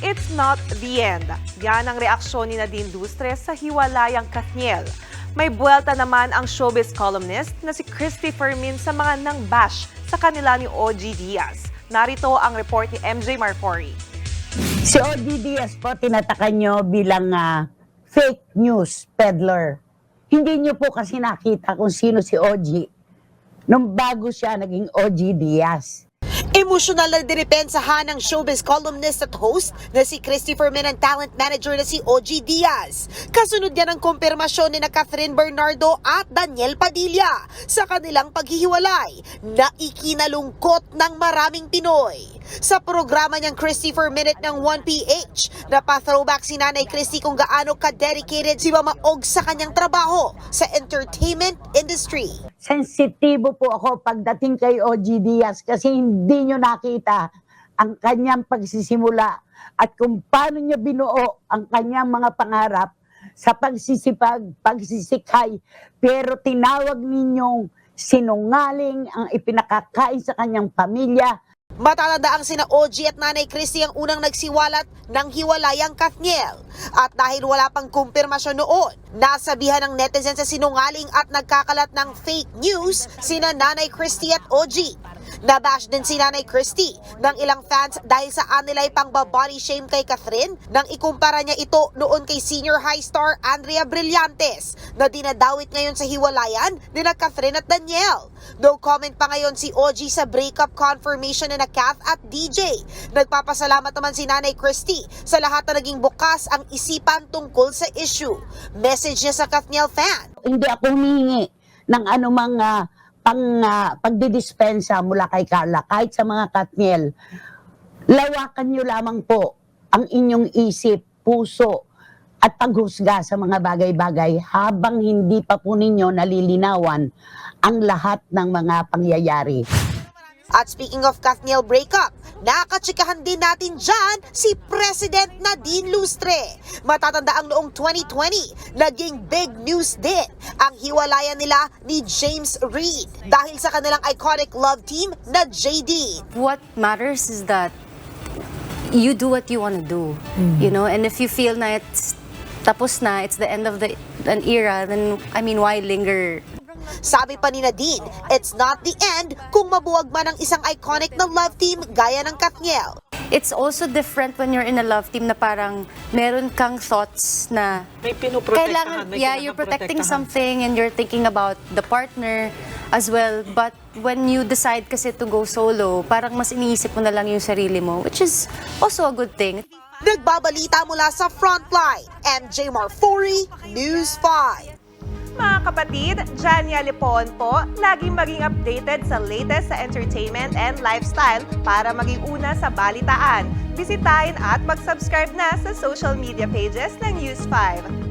it's not the end. Yan ang reaksyon ni Nadine Lustre sa hiwalayang Kathniel. May buwelta naman ang showbiz columnist na si Christy Fermin sa mga nang-bash sa kanila ni OG Diaz. Narito ang report ni MJ Marfori. Si OG Diaz po tinatakan nyo bilang fake news peddler. Hindi nyo po kasi nakita kung sino si OG nung bago siya naging OG Diaz. Emosyonal na dinipensahan ng showbiz columnist at host na si Christy Fermin and talent manager na si OG Diaz. Kasunod yan ang kumpirmasyon ni na Catherine Bernardo at Daniel Padilla sa kanilang paghihiwalay na ikinalungkot ng maraming Pinoy. Sa programa niyang Christy Fermin ng 1PH, napa-throwback si Nanay Christy kung gaano ka-dedicated si Mama Og sa kanyang trabaho sa entertainment industry. Sensitibo po ako pagdating kay OG Diaz kasi hindi nyo nakita ang kanyang pagsisimula at kung paano niya binuo ang kanyang mga pangarap sa pagsisipag, pagsisikay, pero tinawag ninyong sinungaling ang ipinakakain sa kanyang pamilya. Matatanda ang sina OG at Nanay Christy ang unang nagsiwalat ng hiwalayang Kathniel. At dahil wala pang kumpirmasyon noon, nasabihan ng netizen sa sinungaling at nagkakalat ng fake news sina Nanay Christy at OG. Nabash din si Nanay Christy ng ilang fans dahil sa anilay pang body shame kay Catherine nang ikumpara niya ito noon kay senior high star Andrea Brillantes na dinadawit ngayon sa hiwalayan ni na Catherine at Daniel. No comment pa ngayon si OG sa breakup confirmation ni na Kath at DJ. Nagpapasalamat naman si Nanay Christy sa lahat na naging bukas ang isipan tungkol sa issue. Message niya sa Kathniel fan. Hindi ako humingi ng anumang pagdidispensa mula kay Carla, kahit sa mga Kathniel. Lawakan nyo lamang po ang inyong isip, puso, at paghusga sa mga bagay-bagay habang hindi pa po ninyo nalilinawan ang lahat ng mga pangyayari. At speaking of Kathniel breakup, nakachikahan din natin dyan si President Nadine Lustre. Matatanda ang noong 2020, naging big news din ang hiwalayan nila ni James Reid dahil sa kanilang iconic love team na JD. What matters is that you do what you want to do, you know, and if you feel na it's tapos na, it's the end of an era, then I mean, why linger? Sabi pa ni Nadine, it's not the end kung mabuwag man ang isang iconic na love team gaya ng Kathniel. It's also different when you're in a love team na parang meron kang thoughts na May pinoprotektahan. you're protecting something and you're thinking about the partner as well. But when you decide kasi to go solo, parang mas iniisip mo na lang yung sarili mo, which is also a good thing. Nagbabalita mula sa Frontline, MJ Marfori, News 5. Mga kapatid, Jania Lipon po, laging maging updated sa latest sa entertainment and lifestyle para maging una sa balitaan. Bisitahin at mag-subscribe na sa social media pages ng News 5.